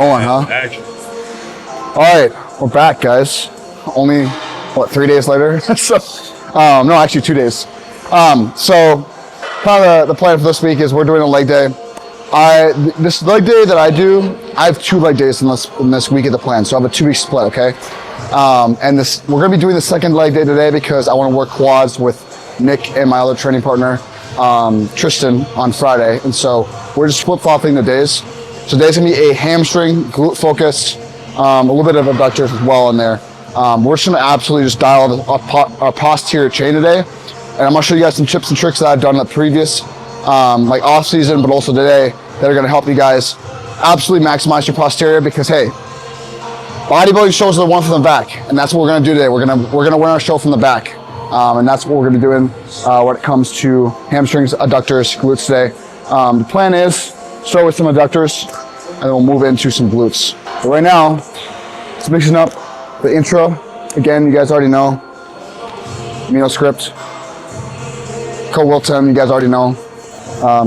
On, huh? Action. All right, we're back, guys. Only, what, 3 days later? So, no, actually 2 days. So, kind of the plan for this week is we're doing a leg day. This leg day that I do, I have 2 leg days in this week of the plan, so I have a 2-week split, okay? And we're gonna be doing the second leg day today because I wanna work quads with Nick and my other training partner, Tristan, on Friday. And so we're just flip-flopping the days. So today's gonna be a hamstring, glute focus, a little bit of adductors as well in there. We're just gonna absolutely just dial our posterior chain today. And I'm gonna show you guys some tips and tricks that I've done in the previous, like off season, but also today, that are gonna help you guys absolutely maximize your posterior because hey, bodybuilding shows are the one from the back. And that's what we're gonna do today. We're gonna win our show from the back. And that's what we're gonna be doing when it comes to hamstrings, adductors, glutes today. The plan is start with some adductors and then we'll move into some glutes. But right now, it's mixing up the intro. Again, you guys already know. Amino script. Co-Will10, you guys already know.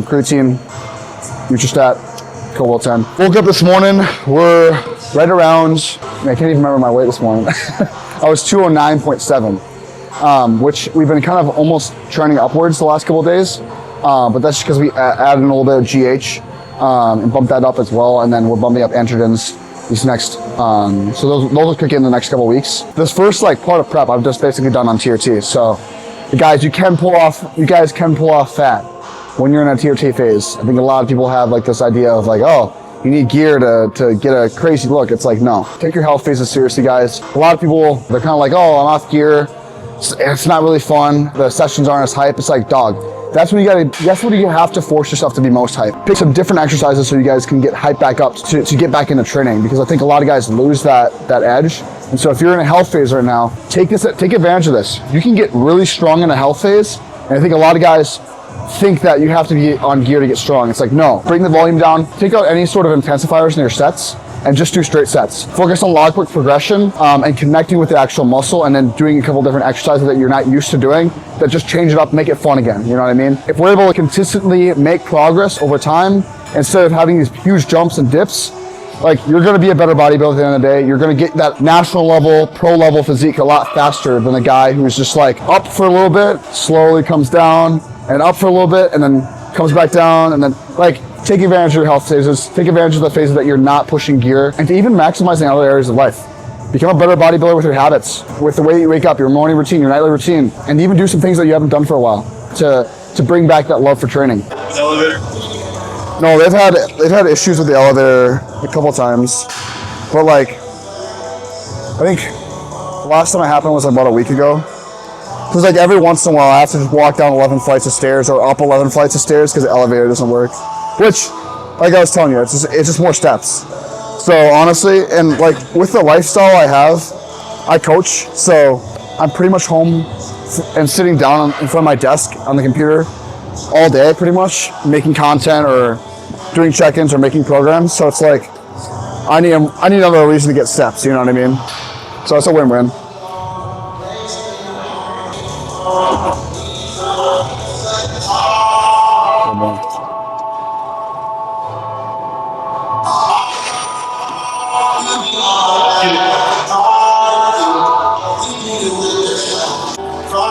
Creatine, Nutristat, Co-Will10. Woke up this morning, we're right around, I can't even remember my weight this morning. I was 209.7, which we've been kind of almost trending upwards the last couple of days. But that's just because we added a little bit of GH and bumped that up as well. And then we're bumping up androgens these next, so those will kick in the next couple of weeks. This first part of prep, I've just basically done on TRT. So you guys can pull off fat when you're in a TRT phase. I think a lot of people have this idea of oh, you need gear to get a crazy look. It's no, take your health phases seriously, guys. A lot of people, they're kind of oh, I'm off gear. It's not really fun. The sessions aren't as hype. It's dog. That's when you have to force yourself to be most hype. Pick some different exercises so you guys can get hyped back up to get back into training, because I think a lot of guys lose that edge. And so if you're in a health phase right now, take advantage of this. You can get really strong in a health phase. And I think a lot of guys think that you have to be on gear to get strong. It's no, bring the volume down, take out any sort of intensifiers in your sets, and just do straight sets. Focus on logbook progression and connecting with the actual muscle, and then doing a couple different exercises that you're not used to doing that just change it up, make it fun again. You know what I mean? If we're able to consistently make progress over time, instead of having these huge jumps and dips, you're gonna be a better bodybuilder at the end of the day. You're gonna get that national level, pro level physique a lot faster than a guy who's just up for a little bit, slowly comes down, and up for a little bit, and then comes back down, and then take advantage of your health phases, take advantage of the phases that you're not pushing gear, and to even maximizing other areas of life. Become a better bodybuilder with your habits, with the way you wake up, your morning routine, your nightly routine, and even do some things that you haven't done for a while to bring back that love for training. Elevator? No, they've had issues with the elevator a couple times, but I think the last time it happened was about a week ago. It was every once in a while I have to just walk down 11 flights of stairs or up 11 flights of stairs because the elevator doesn't work. Which, I was telling you, it's just more steps. So honestly, and with the lifestyle I have, I coach, so I'm pretty much home and sitting down in front of my desk on the computer all day, pretty much, making content or doing check-ins or making programs. So it's I need another reason to get steps, you know what I mean? So it's a win-win.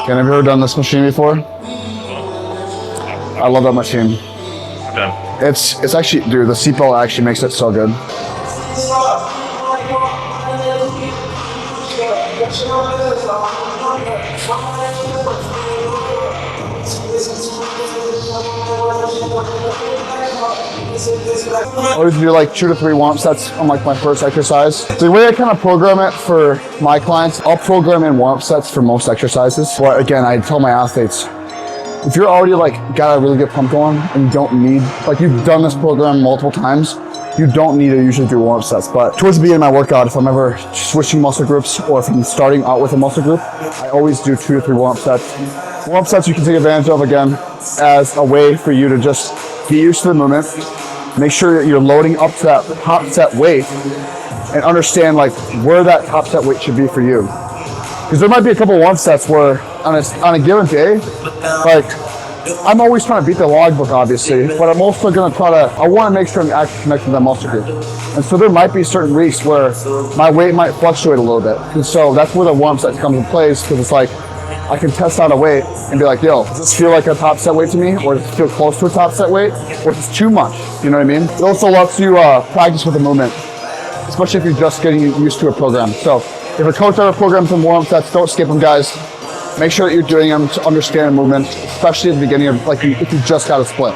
Have you ever done this machine before? I love that machine. Done. It's actually, dude, the seatbelt actually makes it so good. I always do 2 to 3 warm-up sets on my first exercise. The way I kind of program it for my clients, I'll program in warm-up sets for most exercises. But again, I tell my athletes, if you're already got a really good pump going and you don't need, you've done this program multiple times, you don't need to usually do warm-up sets. But towards the beginning of my workout, if I'm ever switching muscle groups or if I'm starting out with a muscle group, I always do 2 to 3 warm-up sets. Warm-up sets you can take advantage of, again, as a way for you to just get used to the movement. Make sure that you're loading up to that top set weight and understand where that top set weight should be for you. Because there might be a couple warm sets where on a given day, I'm always trying to beat the logbook, obviously, but I'm also going to I want to make sure I'm actually connected to that muscle group. And so there might be certain weeks where my weight might fluctuate a little bit. And so that's where the warm set comes in place, because it's like, I can test out a weight and be like, yo, does this feel like a top set weight to me? Or does it feel close to a top set weight? Or is it too much? You know what I mean? It also lets you practice with the movement, especially if you're just getting used to a program. So if a coach ever programs some warm sets, don't skip them, guys. Make sure that you're doing them to understand the movement, especially at the beginning of, like, if you just got a split.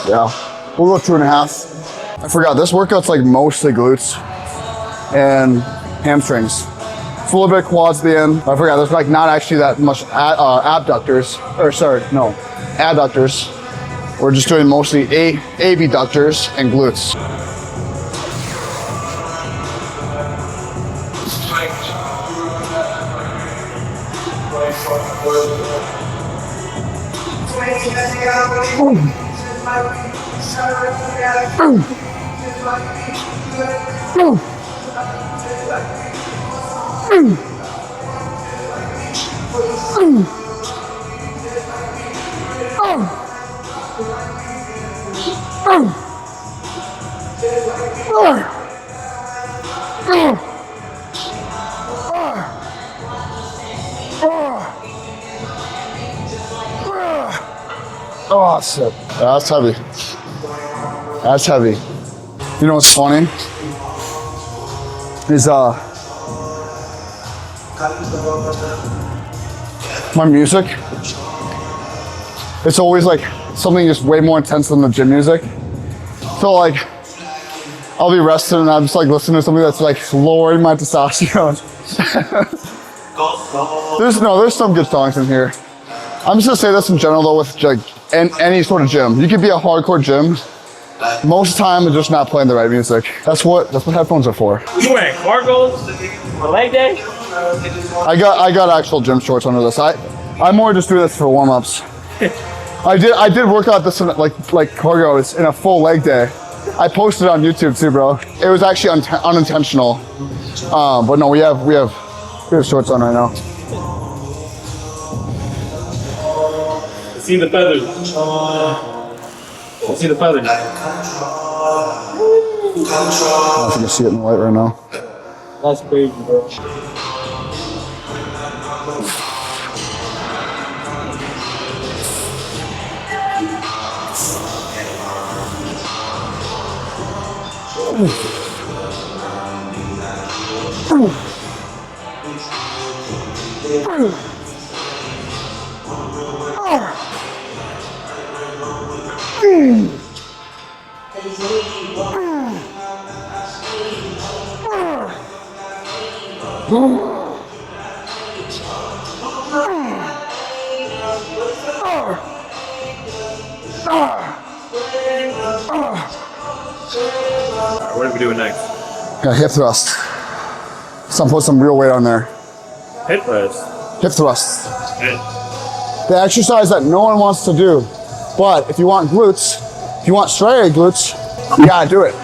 Yeah, we'll go 2.5. I forgot, this workout's like mostly glutes and hamstrings. It's a little bit of quads at the end. I forgot, there's like not actually that much adductors. We're just doing mostly abductors and glutes. Oh, shit. That's heavy. That's heavy. You know what's funny? Is my music. It's always like something just way more intense than the gym music. So like, I'll be resting and I'm just like listening to something that's like lowering my testosterone. There's some good songs in here. I'm just gonna say this in general though, with like any sort of gym. You could be a hardcore gym. Most of the time, they're just not playing the right music. That's what headphones are for. You wearing cargos for leg day? I got actual gym shorts under this. I'm more just doing this for warm-ups. I did work out this in, like cargos in a full leg day. I posted it on YouTube too, bro. It was actually unintentional. But no, we have shorts on right now. See the feathers. See the feathers. I don't think I see it in the light right now. That's crazy, bro. What are we doing next? Yeah, hip thrust. Put some real weight on there. Hip thrust. Hip thrust. Yeah. The exercise that no one wants to do. But if you want glutes, if you want striated glutes, you gotta do it.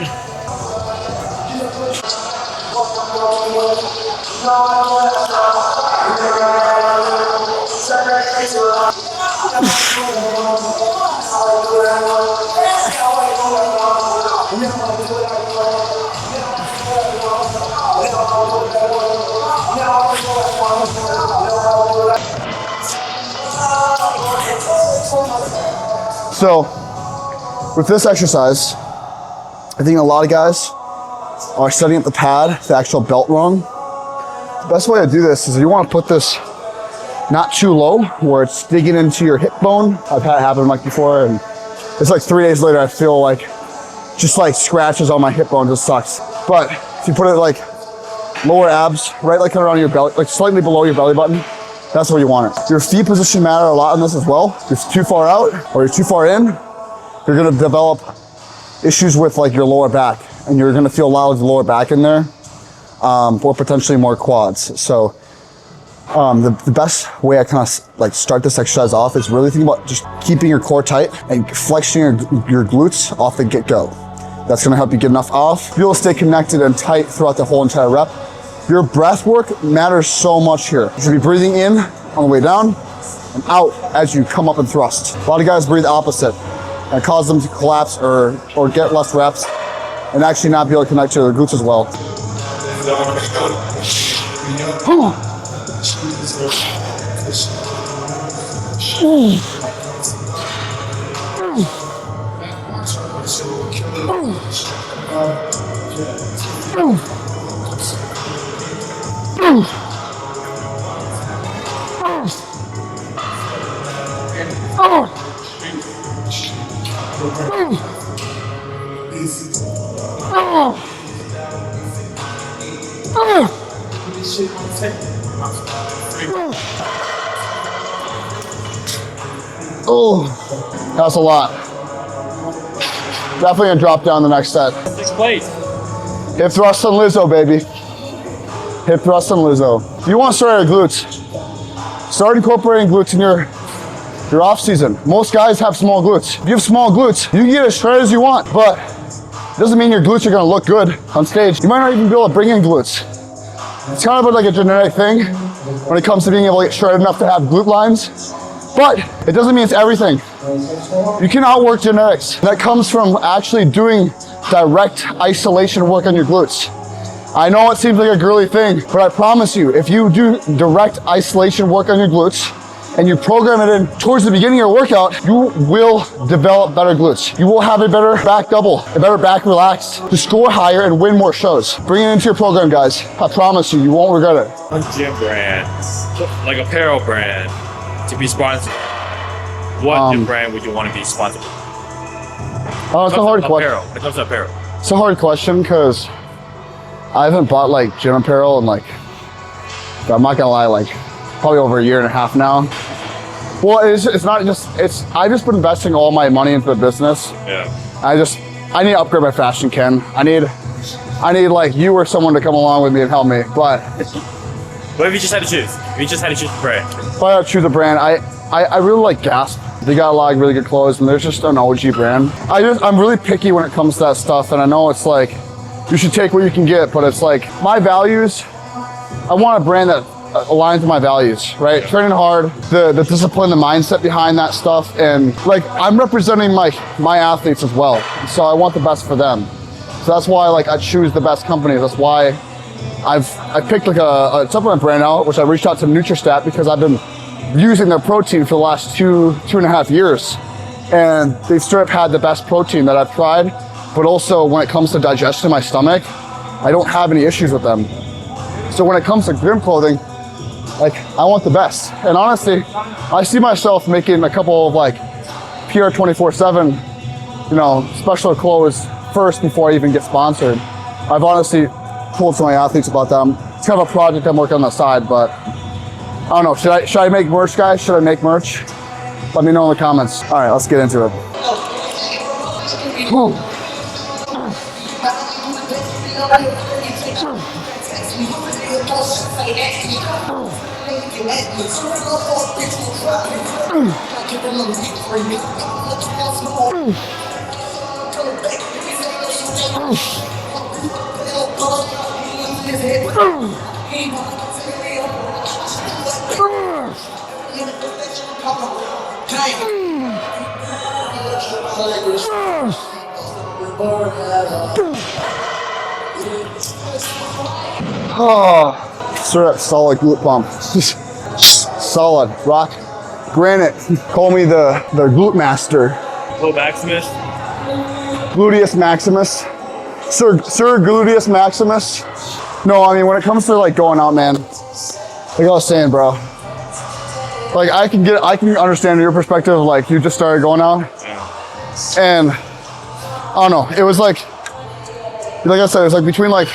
So, with this exercise, I think a lot of guys are setting up the pad, the actual belt wrong. The best way to do this is you want to put this not too low, where it's digging into your hip bone. I've had it happen like before, and it's like 3 days later, I feel like just like scratches on my hip bone, just sucks. But if you put it like lower abs, right like around your belly, like slightly below your belly button, that's where you want it. Your feet position matter a lot in this as well. If you're too far out or you're too far in, you're gonna develop issues with like your lower back, and you're gonna feel a lot of the lower back in there, or potentially more quads. So the best way I kind of like start this exercise off is really think about just keeping your core tight and flexing your glutes off the get-go. That's gonna help you get enough off. Be able to stay connected and tight throughout the whole entire rep. Your breath work matters so much here. You should be breathing in on the way down and out as you come up and thrust. A lot of guys breathe opposite and cause them to collapse or get less reps and actually not be able to connect to their glutes as well. Oh, that's a lot. Definitely gonna drop down the next set. 6th place. Hip thrust and Lizzo, baby. Hip thrust and Lizzo. If you want to start your glutes, start incorporating glutes in your off season. Most guys have small glutes. If you have small glutes, you can get as shredded as you want, but it doesn't mean your glutes are gonna look good on stage. You might not even be able to bring in glutes. It's kind of like a genetic thing when it comes to being able to get shredded enough to have glute lines, but it doesn't mean it's everything. You can outwork genetics. That comes from actually doing direct isolation work on your glutes. I know it seems like a girly thing, but I promise you, if you do direct isolation work on your glutes and you program it in towards the beginning of your workout, you will develop better glutes. You will have a better back double, a better back relax, to score higher and win more shows. Bring it into your program, guys. I promise you, you won't regret it. A gym brand, like apparel brand, to be sponsored. What gym brand would you want to be sponsored? Oh, it's a hard question. When it comes to apparel. It's a hard question because I haven't bought like gym apparel in like, I'm not gonna lie, like probably over a year and a half now. Well, it's not just, I just been investing all my money into the business. Yeah. I need to upgrade my fashion, Ken. I need like you or someone to come along with me and help me. But what if you just had to choose? If you just had to choose a brand? If I had to choose a brand, I really like Gasp. They got a lot of really good clothes, and they're just an OG brand. I'm really picky when it comes to that stuff, and I know it's like, you should take what you can get, but it's like, my values, I want a brand that aligns with my values, right? Training hard, the discipline, the mindset behind that stuff, and like, I'm representing my athletes as well, so I want the best for them. So that's why like I choose the best companies. That's why I picked like a supplement brand out, which I reached out to Nutristat because I've been using their protein for the last two and a half years. And they've straight up had the best protein that I've tried, but also when it comes to digestion in my stomach, I don't have any issues with them. So when it comes to gym clothing, like I want the best. And honestly, I see myself making a couple of like PR 24/7, special clothes first before I even get sponsored. I've honestly told some of my athletes about them. It's kind of a project I'm working on the side, but I don't know. Should I make merch, guys? Should I make merch? Let me know in the comments. All right, let's get into it. Whew. Oh, sir, solid glute pump. Solid rock granite. Call me the glute master. Glute Maximus. Gluteus Maximus. Sir Gluteus Maximus. No, I mean when it comes to like going out, man. Like I was saying, bro. Like I can understand your perspective. Like you just started going out, and I don't know. It was like I said, it was like between like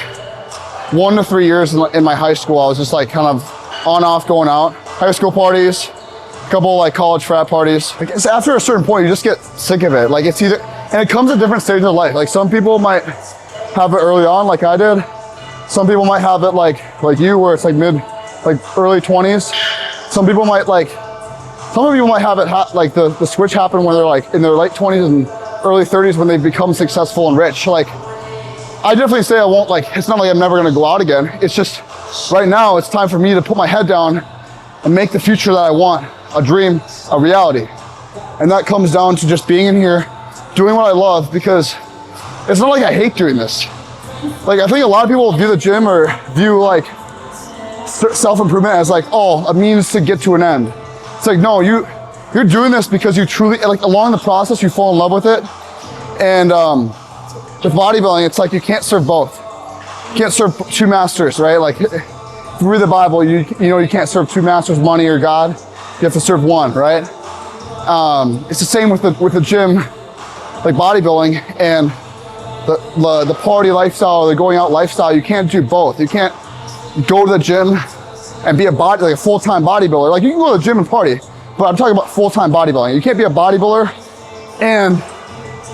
1 to 3 years in my high school. I was just like kind of on off going out, high school parties, couple like college frat parties. Like, it's after a certain point, you just get sick of it. Like it's either, and it comes at different stages of life. Like some people might have it early on, like I did. Some people might have it like you, where it's like early 20s. Some people might have it like the switch happen when they're like in their late 20s and early 30s when they become successful and rich. Like I definitely say I won't, like, it's not like I'm never gonna go out again. It's just right now it's time for me to put my head down and make the future that I want a dream, a reality. And that comes down to just being in here, doing what I love, because it's not like I hate doing this. Like I think a lot of people view the gym or view like self-improvement as like, oh, a means to get to an end. It's like, no, you're doing this because you truly, like along the process, you fall in love with it. And with bodybuilding, it's like you can't serve both. You can't serve two masters, right? Like if you read the Bible, you know you can't serve two masters, money or God. You have to serve one, right? It's the same with the gym, like bodybuilding and the party lifestyle or the going out lifestyle. You can't do both. You can't go to the gym and be like a full-time bodybuilder. Like you can go to the gym and party, but I'm talking about full-time bodybuilding. You can't be a bodybuilder and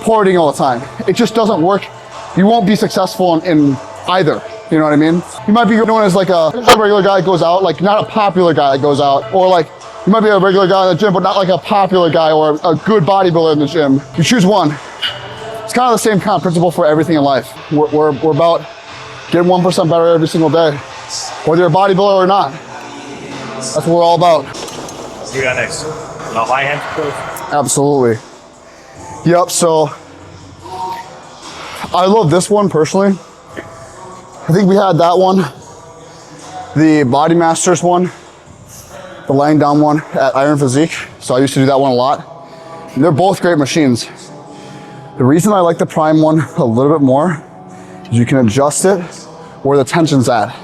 partying all the time. It just doesn't work. You won't be successful in either. You know what I mean? You might be known as like a regular guy that goes out, like not a popular guy that goes out, or like you might be a regular guy in the gym, but not like a popular guy or a good bodybuilder in the gym. You choose one. It's kind of the same kind of principle for everything in life. We're about getting 1% better every single day, whether you're a bodybuilder or not. That's what we're all about. What do you got next? No high hand pose? Absolutely. Yep, so I love this one personally. I think we had that one, the Body Masters one, the laying down one at Iron Physique. So I used to do that one a lot. And they're both great machines. The reason I like the Prime one a little bit more is you can adjust it where the tension's at.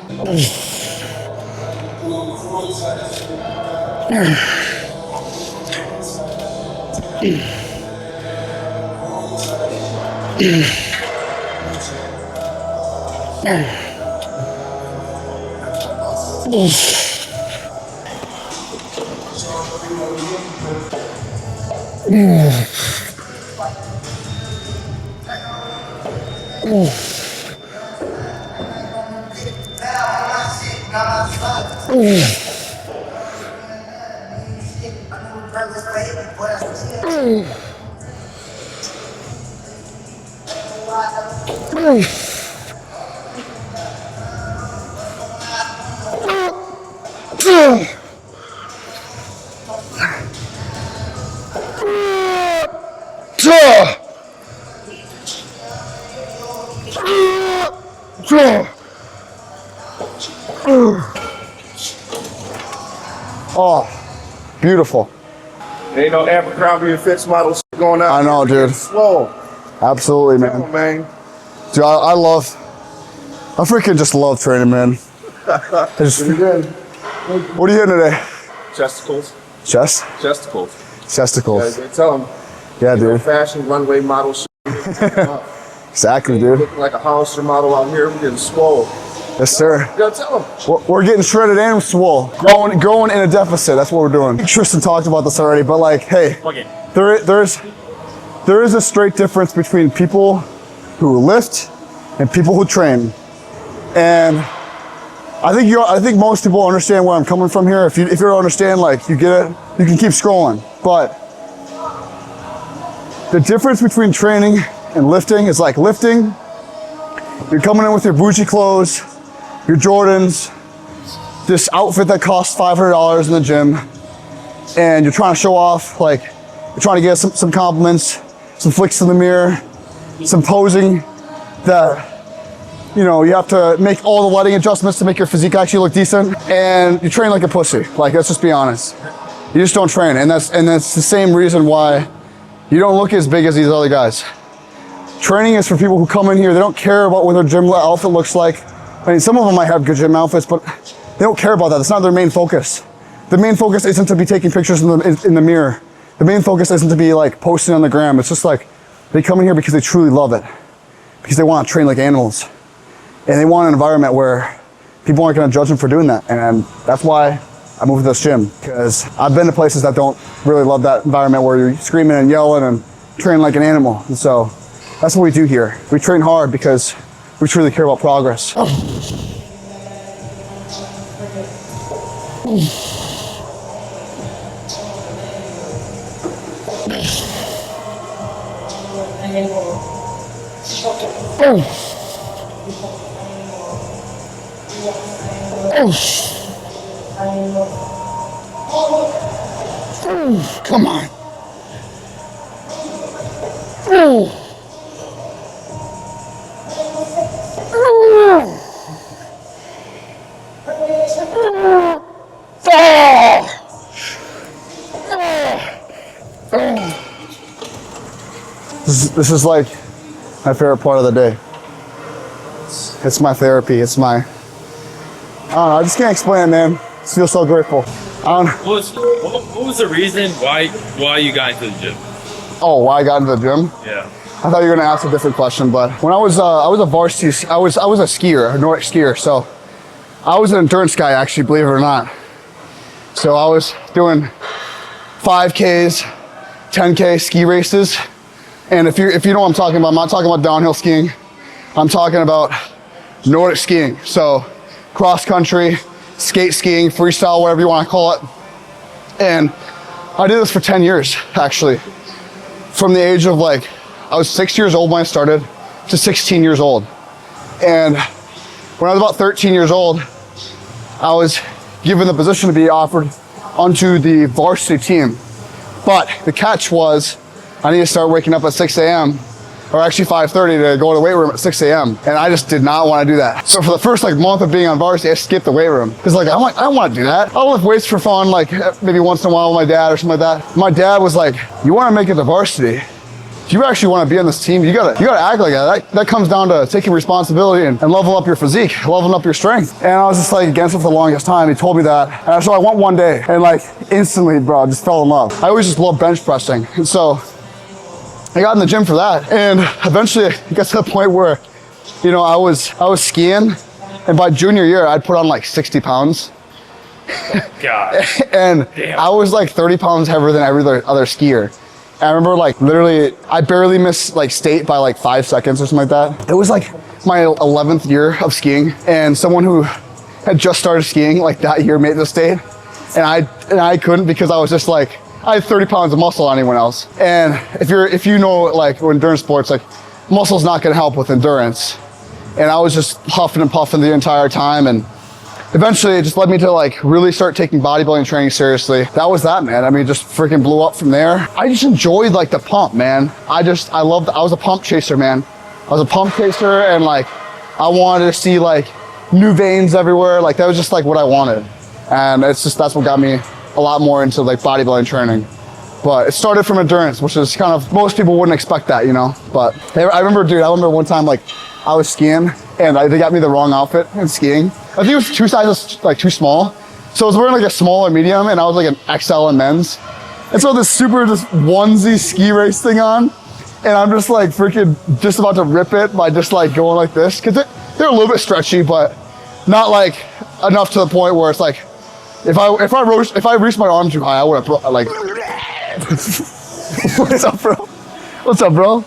Oh, beautiful. Ain't no Abercrombie and Fitch model going out. I know, dude. Slow. Absolutely, man. Come on, man. Dude, I freaking just love training, man. Pretty good. What are you hitting today? Chesticles. Chest? Chesticles. Chesticles. Yeah, tell them. Yeah, dude. Fashion runway model. Exactly, dude. Looking like a Hollister model out here. We're getting swole. Yes, sir. You gotta tell them. We're getting shredded and swole. Growing in a deficit. That's what we're doing. Tristan talked about this already, but like, hey, there is a straight difference between people who lift and people who train. And I think most people understand where I'm coming from here. If you don't understand, like, you get it, you can keep scrolling. But the difference between training and lifting is like lifting, you're coming in with your bougie clothes, your Jordans, this outfit that costs $500 in the gym, and you're trying to show off, like, you're trying to get some compliments, some flicks in the mirror, some posing that, you know, you have to make all the lighting adjustments to make your physique actually look decent, and you train like a pussy. Like, let's just be honest. You just don't train, and that's the same reason why you don't look as big as these other guys. Training is for people who come in here, they don't care about what their gym outfit looks like. I mean, some of them might have good gym outfits, but they don't care about that. That's not their main focus. The main focus isn't to be taking pictures in the mirror. The main focus isn't to be like posting on the gram. It's just like, they come in here because they truly love it. Because they want to train like animals. And they want an environment where people aren't going to judge them for doing that. And that's why I moved to this gym because I've been to places that don't really love that environment where you're screaming and yelling and training like an animal. And so that's what we do here. We train hard because we truly care about progress. Come on. This is like my favorite part of the day. It's my therapy. It's my, I don't know, I just can't explain it, man. I just feel so grateful. What was the reason why you got into the gym? Oh, why I got into the gym? Yeah. I thought you were gonna ask a different question, but when I was a varsity, I was a skier, a Nordic skier. So I was an endurance guy, actually, believe it or not. So I was doing 5Ks, 10K ski races. And if you know what I'm talking about, I'm not talking about downhill skiing. I'm talking about Nordic skiing. So cross country, skate skiing, freestyle, whatever you want to call it. And I did this for 10 years, actually. From the age of like, I was 6 years old when I started to 16 years old. And when I was about 13 years old, I was given the position to be offered onto the varsity team. But the catch was, I need to start waking up at 6 a.m. or actually 5:30 to go to the weight room at 6 a.m. And I just did not want to do that. So for the first like month of being on varsity, I skipped the weight room. Because like, I don't want to do that. I'll lift weights for fun, like maybe once in a while with my dad or something like that. My dad was like, you want to make it to varsity? If you actually want to be on this team, you gotta act like that. That comes down to taking responsibility and leveling up your physique, leveling up your strength. And I was just like against it for the longest time. He told me that. And so I went one day and like instantly, bro, just fell in love. I always just loved bench pressing. And so I got in the gym for that. And eventually it got to the point where, you know, I was skiing, and by junior year, I'd put on like 60 pounds. God. And damn. I was like 30 pounds heavier than every other skier. I remember like literally, I barely missed like state by like 5 seconds or something like that. It was like my 11th year of skiing, and someone who had just started skiing like that year made the state, and I couldn't because I was just like, I had 30 pounds of muscle on anyone else. And if you know like endurance sports, like muscle's not gonna help with endurance. And I was just huffing and puffing the entire time, and eventually it just led me to like really start taking bodybuilding training seriously. That was that, man. I mean, just freaking blew up from there. I just enjoyed like the pump, man. I was a pump chaser, man. I was a pump chaser, and like, I wanted to see like new veins everywhere. Like that was just like what I wanted. And that's what got me a lot more into like bodybuilding training. But it started from endurance, which is kind of, most people wouldn't expect that, you know? But I remember one time like I was skiing and they got me the wrong outfit in skiing. I think it was 2 sizes like too small. So I was wearing like a small or medium, and I was like an XL in men's. And so this super just onesie ski race thing on, and I'm just like freaking just about to rip it by just like going like this. Cause they're a little bit stretchy, but not like enough to the point where it's like, if I reached my arm too high, I would have like, what's up, bro? What's up, bro?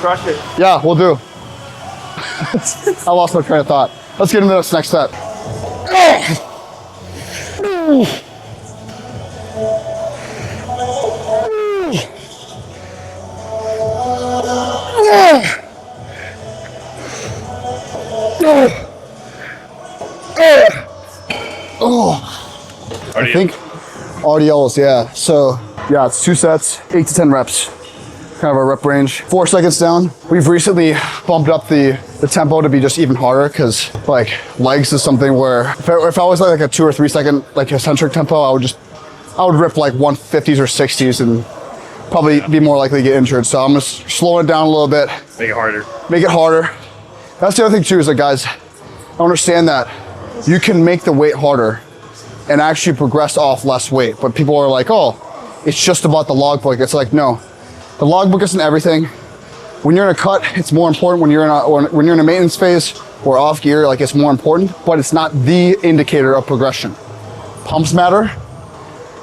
Crush it. Yeah, we'll do. I lost my train of thought. Let's get into this next set. I think RDLs, yeah. So yeah, it's 2 sets, 8 to 10 reps. Kind of our rep range. 4 seconds down. We've recently bumped up the tempo to be just even harder, because like legs is something where if I was like a 2 or 3 second like eccentric tempo, I would rip like 150s or 60s and probably be more likely to get injured. So I'm just slowing it down a little bit. Make it harder. Make it harder. That's the other thing too, is that guys, understand that you can make the weight harder and actually progress off less weight. But people are like, oh, it's just about the logbook. It's like, no, the logbook isn't everything. When you're in a cut, it's more important when you're in a maintenance phase or off gear, like it's more important, but it's not the indicator of progression. Pumps matter.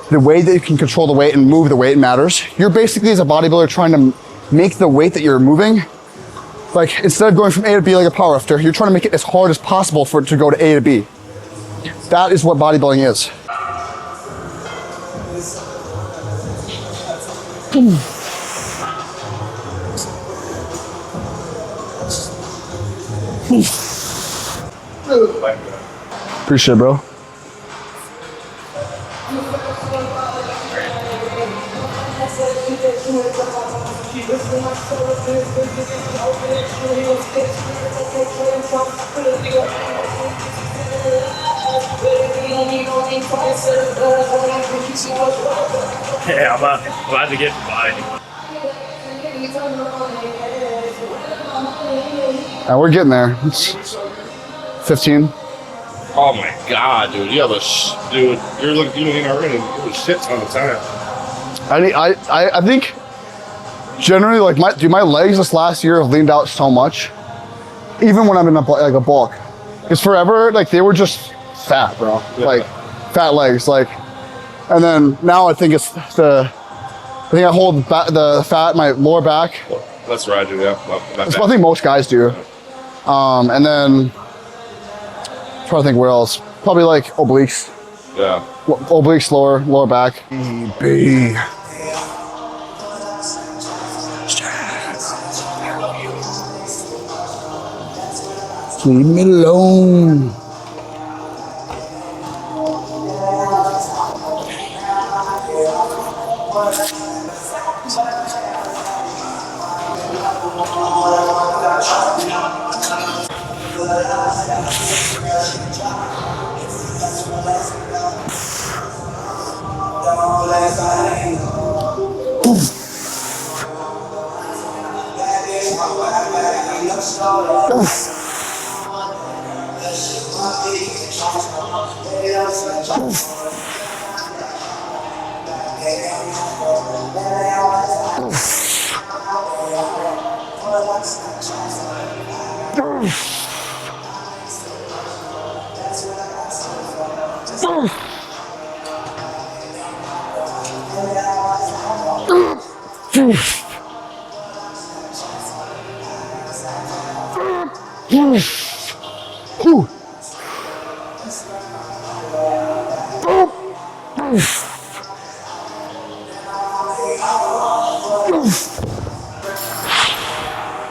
The way that you can control the weight and move the weight matters. You're basically, as a bodybuilder, trying to make the weight that you're moving, like instead of going from A to B like a powerlifter, you're trying to make it as hard as possible for it to go to A to B. That is what bodybuilding is. Appreciate it, bro. Yeah, I'm about to get mine. And we're getting there. It's 15. Oh my god, dude! You have a dude. You're looking already. You have a shit ton of time. I think generally, like my legs this last year have leaned out so much, even when I'm in a bulk. Because forever, like they were just fat, bro. Yeah. Like fat legs, like. And then now I think it's I hold the fat in my lower back. That's what I do. Yeah. That's what I think most guys do. And then I'm trying to think what else. Probably like obliques. Yeah. Obliques, lower back. B. Leave me alone.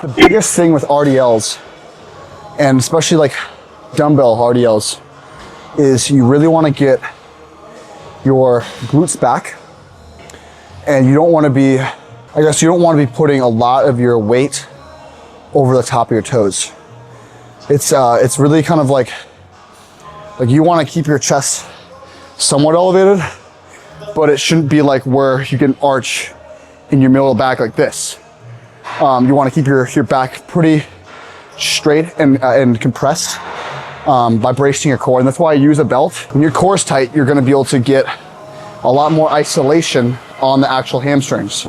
The biggest thing with RDLs, and especially like dumbbell RDLs, is you really want to get your glutes back, and you don't want to be, you don't want to be putting a lot of your weight over the top of your toes. It's really kind of like you want to keep your chest somewhat elevated, but it shouldn't be like where you can arch in your middle of the back like this. You want to keep your back pretty straight and compressed by bracing your core, and that's why I use a belt. When your core is tight, you're going to be able to get a lot more isolation on the actual hamstrings.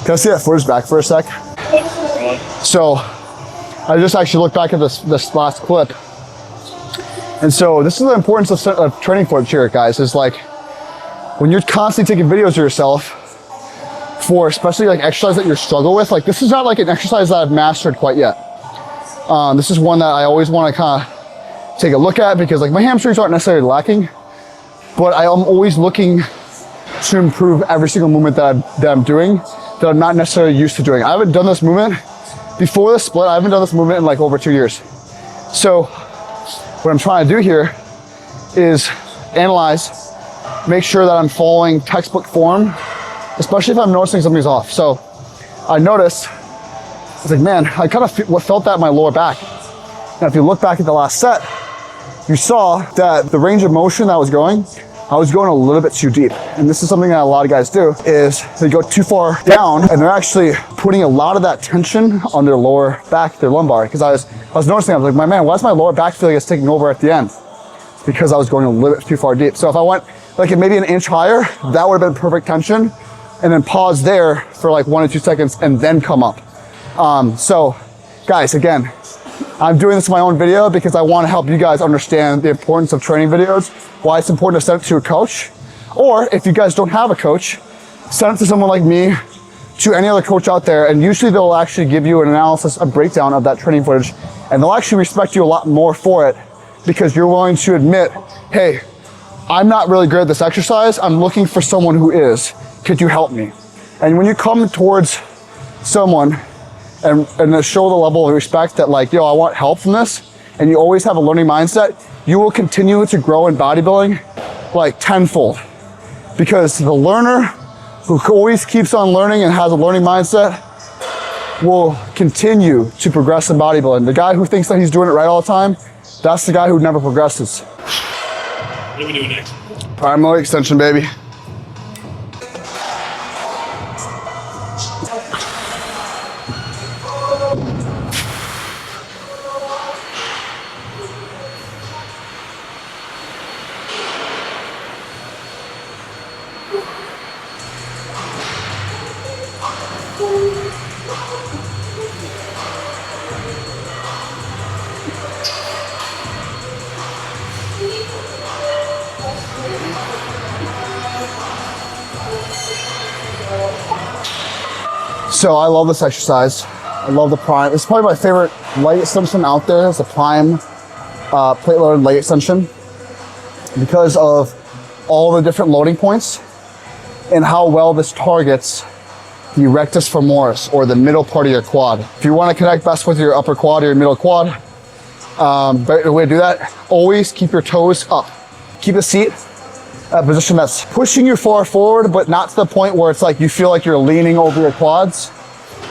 Can I see that footage back for a sec? So I just actually looked back at this last clip. And so this is the importance of training footage here, guys, is like when you're constantly taking videos of yourself, for especially like exercise that you struggle with. Like this is not like an exercise that I've mastered quite yet. This is one that I always want to kind of take a look at because like my hamstrings aren't necessarily lacking, but I am always looking to improve every single movement that I'm doing that I'm not necessarily used to doing. I haven't done this movement before the split. I haven't done this movement in like over 2 years. So what I'm trying to do here is analyze, make sure that I'm following textbook form, especially if I'm noticing something's off. So I noticed, I was like, man, I kind of felt that in my lower back. Now, if you look back at the last set, you saw that the range of motion that I was going a little bit too deep. And this is something that a lot of guys do, is they go too far down and they're actually putting a lot of that tension on their lower back, their lumbar. Because I was noticing, I was like, my man, why does my lower back feel like it's taking over at the end? It's because I was going a little bit too far deep. So if I went like maybe an inch higher, that would have been perfect tension. And then pause there for like 1 or 2 seconds and then come up. So guys, again, I'm doing this in my own video because I want to help you guys understand the importance of training videos, why it's important to send it to a coach, or if you guys don't have a coach, send it to someone like me, to any other coach out there, and usually they'll actually give you an analysis, a breakdown of that training footage, and they'll actually respect you a lot more for it because you're willing to admit, hey, I'm not really good at this exercise, I'm looking for someone who is. Could you help me? And when you come towards someone and show the level of respect that like, yo, I want help from this, and you always have a learning mindset, you will continue to grow in bodybuilding like tenfold. Because the learner who always keeps on learning and has a learning mindset will continue to progress in bodybuilding. The guy who thinks that he's doing it right all the time, that's the guy who never progresses. What are we doing next? Primary extension, baby. So I love this exercise. I love the prime. It's probably my favorite leg extension out there. It's the prime plate loaded leg extension because of all the different loading points and how well this targets the rectus femoris, or the middle part of your quad. If you want to connect best with your upper quad or your middle quad, the way to do that, always keep your toes up. Keep the seat a position that's pushing you far forward, but not to the point where it's like you feel like you're leaning over your quads.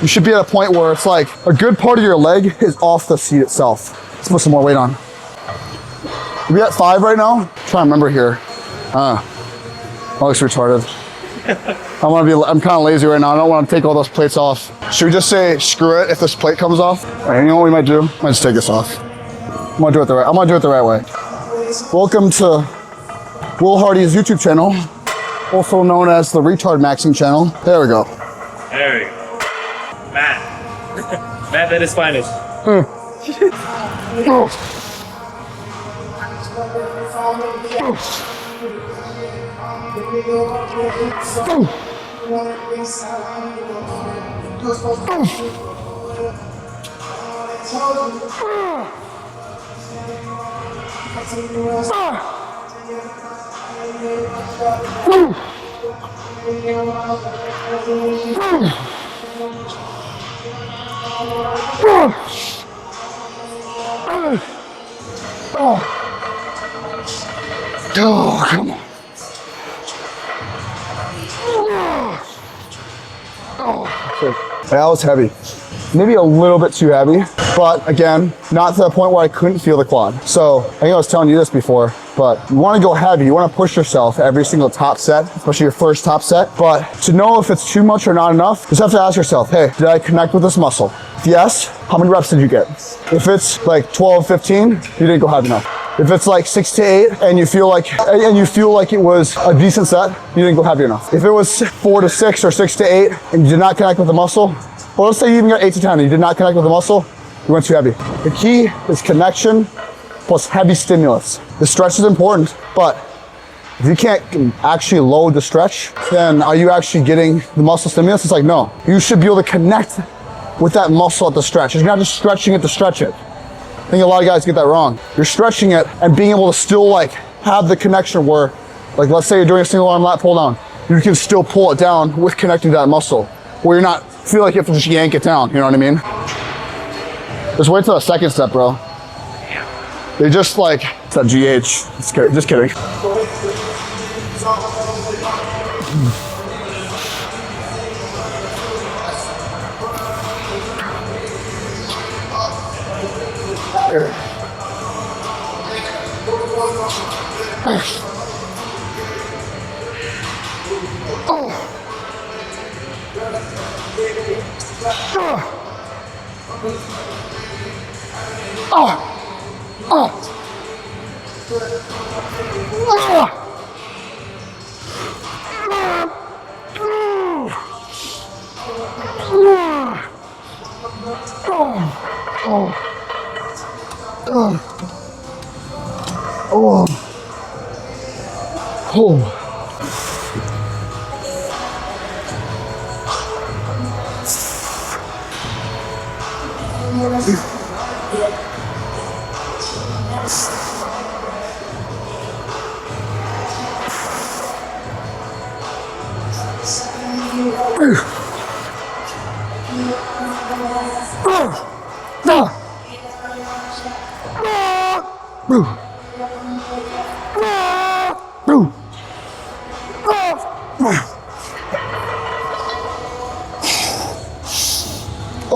You should be at a point where it's like a good part of your leg is off the seat itself. Let's put some more weight on. Are we at 5 right now? I'm trying to remember here. That looks retarded. I'm kind of lazy right now. I don't want to take all those plates off. Should we just say screw it if this plate comes off? All right, you know what we might do? Might just take this off. I'm gonna do it the right way. Welcome to Will Hardy's YouTube channel, also known as the Retard Maxing channel. There we go. There we go. Matt. Matt at his finest. Oh, come on. That was heavy. Maybe a little bit too heavy, but again, not to the point where I couldn't feel the quad. So I think I was telling you this before, but you want to go heavy. You want to push yourself every single top set, especially your first top set. But to know if it's too much or not enough, you just have to ask yourself, hey, did I connect with this muscle? If yes, how many reps did you get? If it's like 12, 15, you didn't go hard enough. If it's like 6 to 8 and you feel like it was a decent set, you didn't go heavy enough. If it was 4 to 6 or 6 to 8 and you did not connect with the muscle, well, let's say you even got 8 to 10 and you did not connect with the muscle, you went too heavy. The key is connection plus heavy stimulus. The stretch is important, but If you can't actually load the stretch, then are you actually getting the muscle stimulus? It's like, no. You should be able to connect with that muscle at the stretch. You're not just stretching it to stretch it. I think a lot of guys get that wrong. You're stretching it and being able to still like have the connection where, like let's say you're doing a single arm lat pull down, you can still pull it down with connecting to that muscle, where you're not feel like you have to just yank it down, you know what I mean? Just wait till the second step, bro. They just like, it's that GH, just kidding.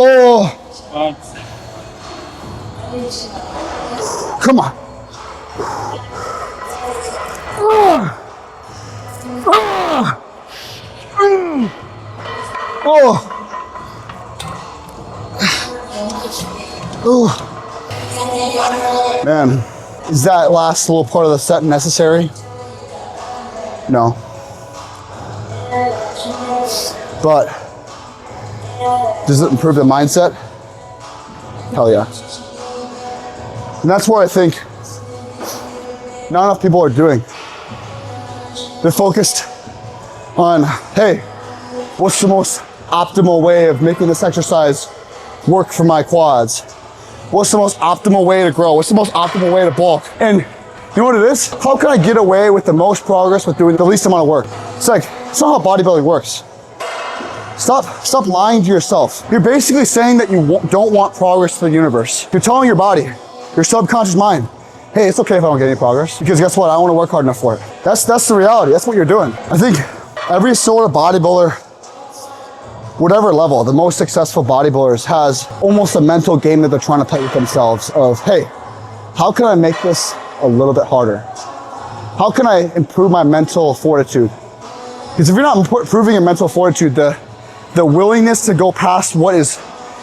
Oh, come on. Man, is that last little part of the set necessary? No. But does it improve the mindset? Hell yeah. And that's what I think not enough people are doing. They're focused on, hey, what's the most optimal way of making this exercise work for my quads? What's the most optimal way to grow? What's the most optimal way to bulk? And you know what it is? How can I get away with the most progress with doing the least amount of work? It's like, it's not how bodybuilding works. Stop lying to yourself. You're basically saying that you don't want progress to the universe. You're telling your body, your subconscious mind, hey, it's okay if I don't get any progress, because guess what? I want to work hard enough for it. That's the reality. That's what you're doing. I think every sort of bodybuilder, whatever level, the most successful bodybuilders has almost a mental game that they're trying to play with themselves of, hey, how can I make this a little bit harder? How can I improve my mental fortitude? Because if you're not improving your mental fortitude, the willingness to go past what is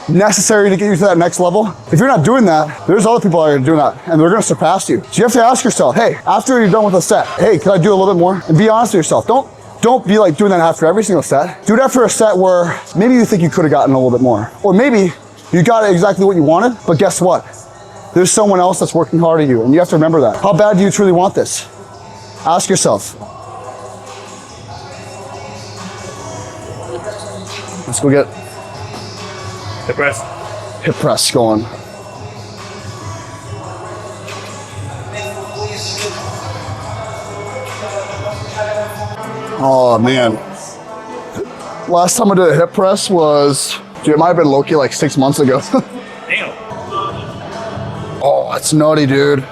necessary to get you to that next level, if you're not doing that, there's other people that are doing that and they're gonna surpass you. So you have to ask yourself, hey, after you're done with a set, hey, can I do a little bit more? And be honest with yourself. Don't be like doing that after every single set. Do it after a set where maybe you think you could have gotten a little bit more. Or maybe you got exactly what you wanted, but guess what? There's someone else that's working hard at you, and you have to remember that. How bad do you truly want this? Ask yourself. Let's go get hip press going. Oh man. Last time I did a hip press was, dude, it might have been low-key like 6 months ago. Damn. Oh, that's nutty, dude.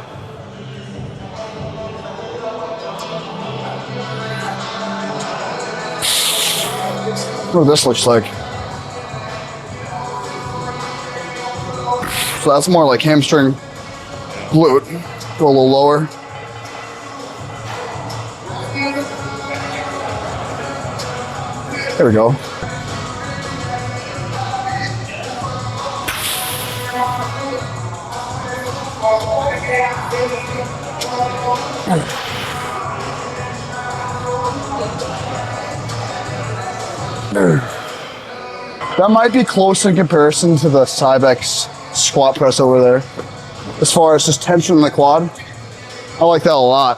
What this looks like. So that's more like hamstring, glute. Go a little lower. There we go. That might be close in comparison to the Cybex squat press over there. As far as just tension in the quad, I like that a lot.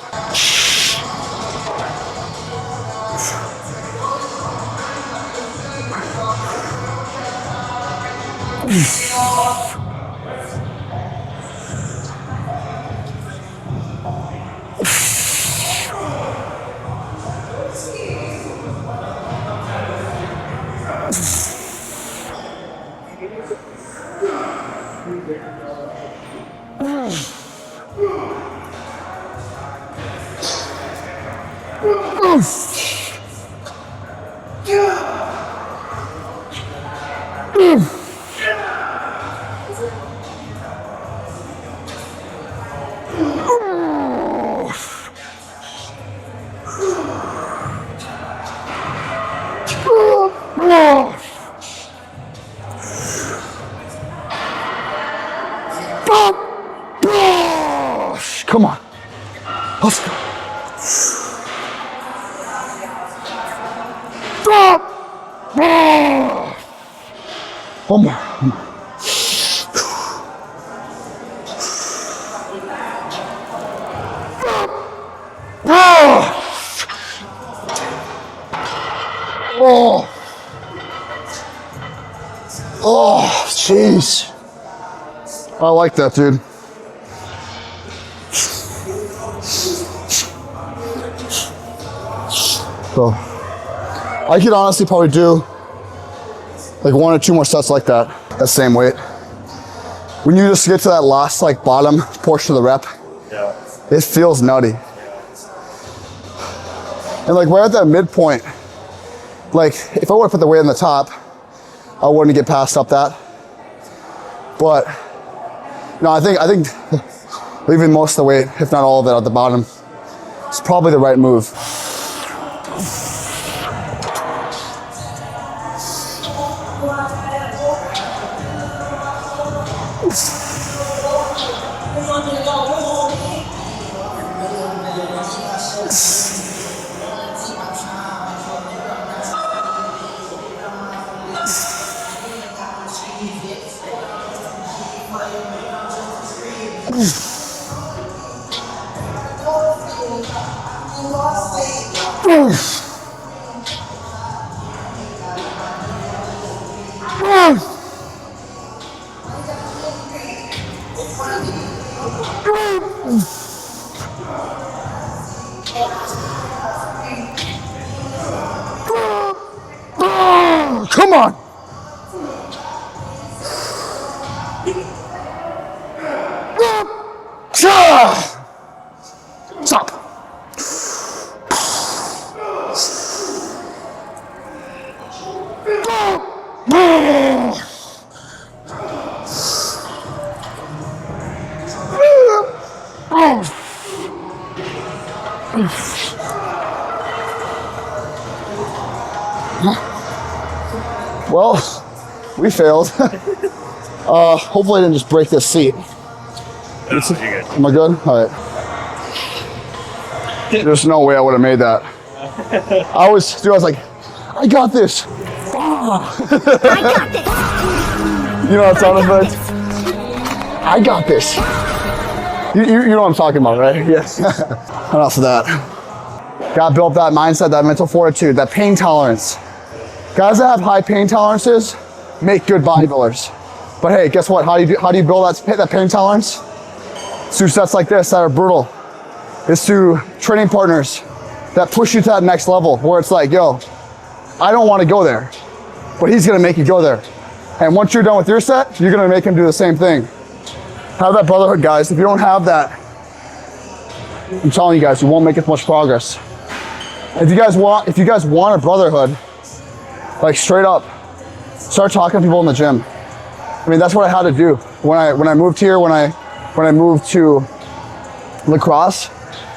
Come on. Let's go. One more. One more. Oh. Oh, jeez. I like that, dude. So, I could honestly probably do like 1 or 2 more sets like that, that same weight. When you just get to that last like bottom portion of the rep, Yeah. it feels nutty. And like we're at that midpoint, like if I would have put the weight on the top, I wouldn't get passed up that. But no, I think leaving most of the weight, if not all of it at the bottom, is probably the right move. Come on. Stop. Well, we failed. Hopefully I didn't just break this seat. No, you're good. Am I good? All right. There's no way I would have made that. I was like, I got this. You know that sound effect? I got this. You know what I'm talking about, right? Yes. Enough of that. Gotta build that mindset, that mental fortitude, that pain tolerance. Guys that have high pain tolerances make good bodybuilders. But hey, guess what? How do you build that pain tolerance? It's through sets like this that are brutal. It's through training partners that push you to that next level where it's like, yo, I don't want to go there, but he's gonna make you go there. And once you're done with your set, you're gonna make him do the same thing. Have that brotherhood, guys. If you don't have that, I'm telling you guys, you won't make as much progress. If you guys want a brotherhood, like straight up, start talking to people in the gym. I mean, that's what I had to do when I moved here. When I moved to lacrosse,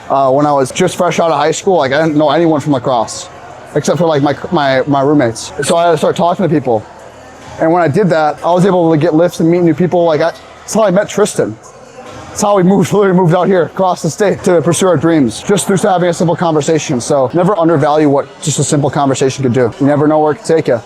when I was just fresh out of high school, like I didn't know anyone from lacrosse except for like my roommates. So I had to start talking to people. And when I did that, I was able to get lifts and meet new people. That's how I met Tristan. That's how we literally moved out here across the state to pursue our dreams, just through having a simple conversation. So never undervalue what just a simple conversation could do. You never know where it could take you.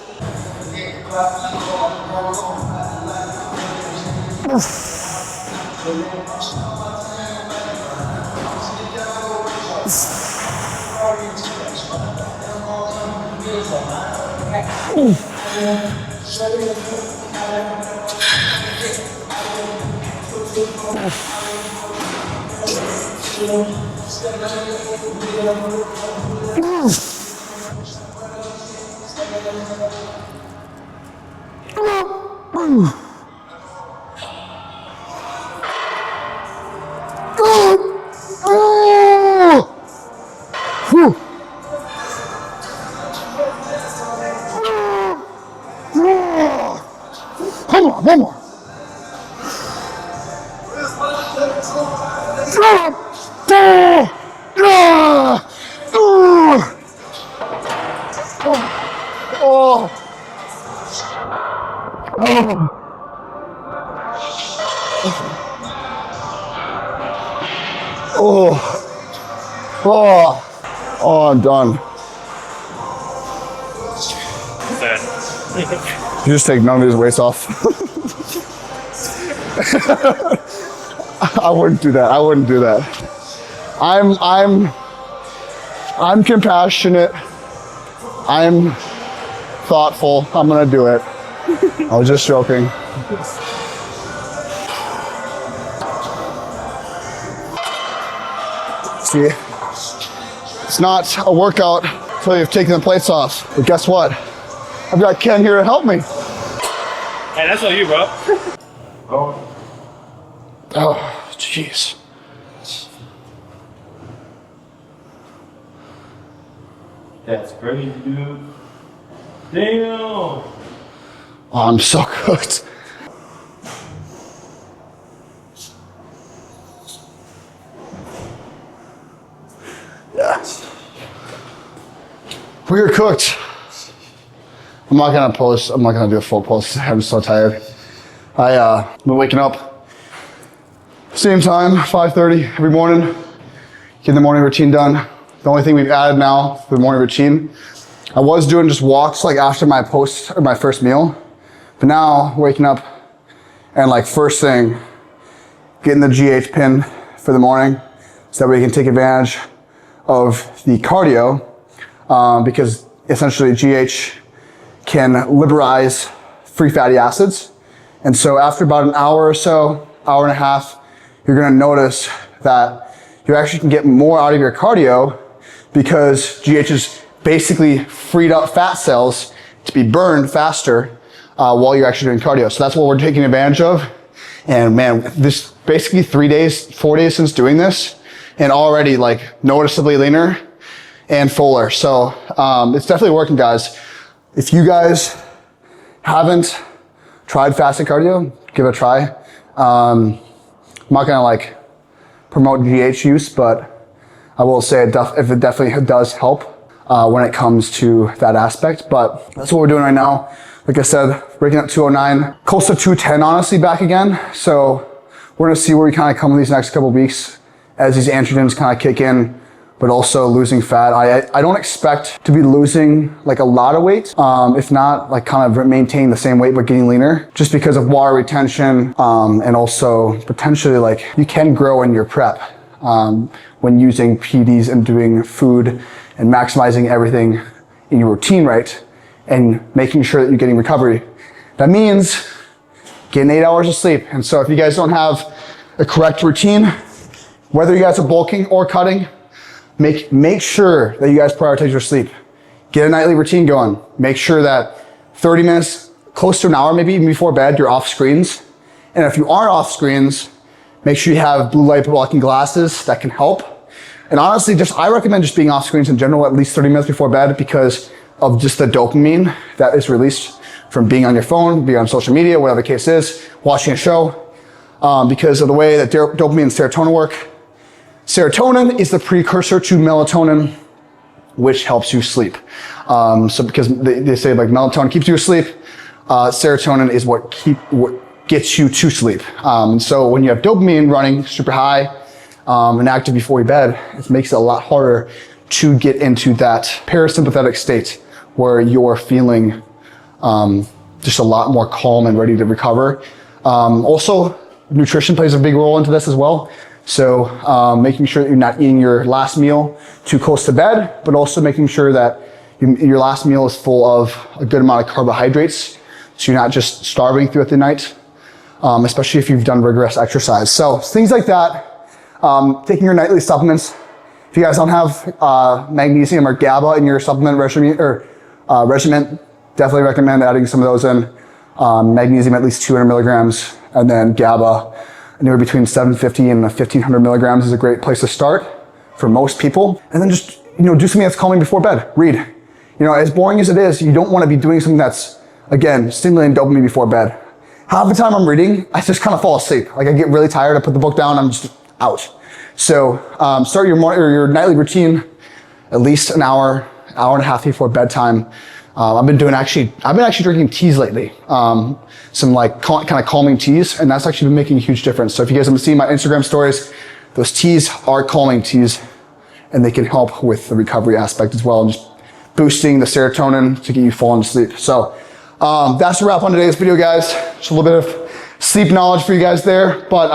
Come on, one more. Oh, I'm done. You just take none of his weights off. I wouldn't do that. I wouldn't do that. I'm compassionate. I'm thoughtful. I'm gonna do it. I was just joking. See, it's not a workout until you've taken the plates off. But guess what? I've got Ken here to help me. Hey, that's on you, bro. Oh, jeez. That's crazy, dude. Damn. Oh, I'm so good. Yeah. We're cooked. I'm not gonna do a full post. I'm so tired. I've been waking up same time, 5:30 every morning, getting the morning routine done. The only thing we've added now for the morning routine, I was doing just walks like after my first meal, but now waking up and like first thing, getting the GH pin for the morning so that we can take advantage of the cardio, because essentially GH can liberize free fatty acids. And so after about an hour or so, hour and a half, you're gonna notice that you actually can get more out of your cardio because GH is basically freed up fat cells to be burned faster while you're actually doing cardio. So that's what we're taking advantage of. And man, this basically 4 days since doing this, and already like noticeably leaner and fuller. So it's definitely working, guys. If you guys haven't tried fasted cardio, give it a try. I'm not gonna like promote GH use, but I will say it definitely does help when it comes to that aspect. But that's what we're doing right now. Like I said, breaking up 209, close to 210 honestly back again. So we're gonna see where we kind of come in these next couple of weeks as these androgens kind of kick in, but also losing fat. I don't expect to be losing like a lot of weight. If not, like kind of maintaining the same weight but getting leaner, just because of water retention, and also potentially like you can grow in your prep when using PDs and doing food and maximizing everything in your routine right and making sure that you're getting recovery. That means getting 8 hours of sleep. And so if you guys don't have a correct routine, whether you guys are bulking or cutting, make sure that you guys prioritize your sleep. Get a nightly routine going. Make sure that 30 minutes, close to an hour maybe even before bed, you're off screens. And if you are off screens, make sure you have blue light blocking glasses that can help. And honestly, I recommend just being off screens in general at least 30 minutes before bed because of just the dopamine that is released from being on your phone, being on social media, whatever the case is, watching a show. Because of the way that dopamine and serotonin work. Serotonin is the precursor to melatonin, which helps you sleep. So because they say like melatonin keeps you asleep, serotonin is what gets you to sleep. And so when you have dopamine running super high and active before your bed, it makes it a lot harder to get into that parasympathetic state where you're feeling just a lot more calm and ready to recover. Also, nutrition plays a big role into this as well. So making sure that you're not eating your last meal too close to bed, but also making sure that your last meal is full of a good amount of carbohydrates, so you're not just starving throughout the night. especially if you've done rigorous exercise. So things like that, taking your nightly supplements. If you guys don't have magnesium or GABA in your supplement regimen, definitely recommend adding some of those in. Magnesium at least 200 milligrams, and then GABA anywhere between 750 and 1500 milligrams is a great place to start for most people. And then just, do something that's calming before bed. Read. As boring as it is, you don't want to be doing something that's, again, stimulating dopamine before bed. Half the time I'm reading, I just kind of fall asleep. Like I get really tired, I put the book down, I'm just out. So start your nightly routine at least an hour and a half before bedtime. I've been actually drinking teas lately. Some like kind of calming teas, and that's actually been making a huge difference. So if you guys haven't seen my Instagram stories, those teas are calming teas, and they can help with the recovery aspect as well, and just boosting the serotonin to get you falling asleep. So that's a wrap on today's video, guys. Just a little bit of sleep knowledge for you guys there, but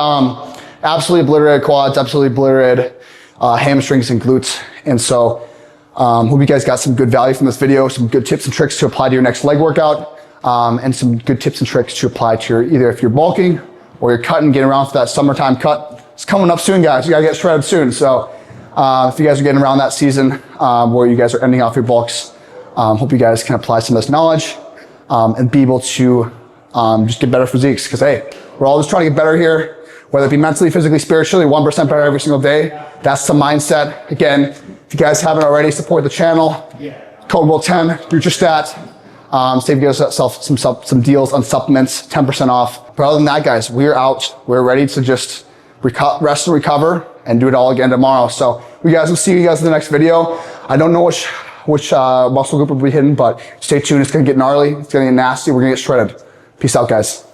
absolutely obliterated quads, absolutely obliterated hamstrings and glutes. And so hope you guys got some good value from this video, some good tips and tricks to apply to your next leg workout, and some good tips and tricks to apply to your, either if you're bulking or you're cutting, getting around for that summertime cut. It's coming up soon, guys. You gotta get shredded soon. So if you guys are getting around that season where you guys are ending off your bulks, hope you guys can apply some of this knowledge and be able to just get better physiques. Because hey, we're all just trying to get better here, whether it be mentally, physically, spiritually, 1% better every single day. That's the mindset. Again, if you guys haven't already, support the channel. Code WILL10, NutriStat. Save yourself some deals on supplements, 10% off. But other than that, guys, we're out. We're ready to just rest and recover and do it all again tomorrow. So we guys will see you guys in the next video. I don't know which muscle group will be hidden, but stay tuned. It's gonna get gnarly. It's gonna get nasty. We're gonna get shredded. Peace out, guys.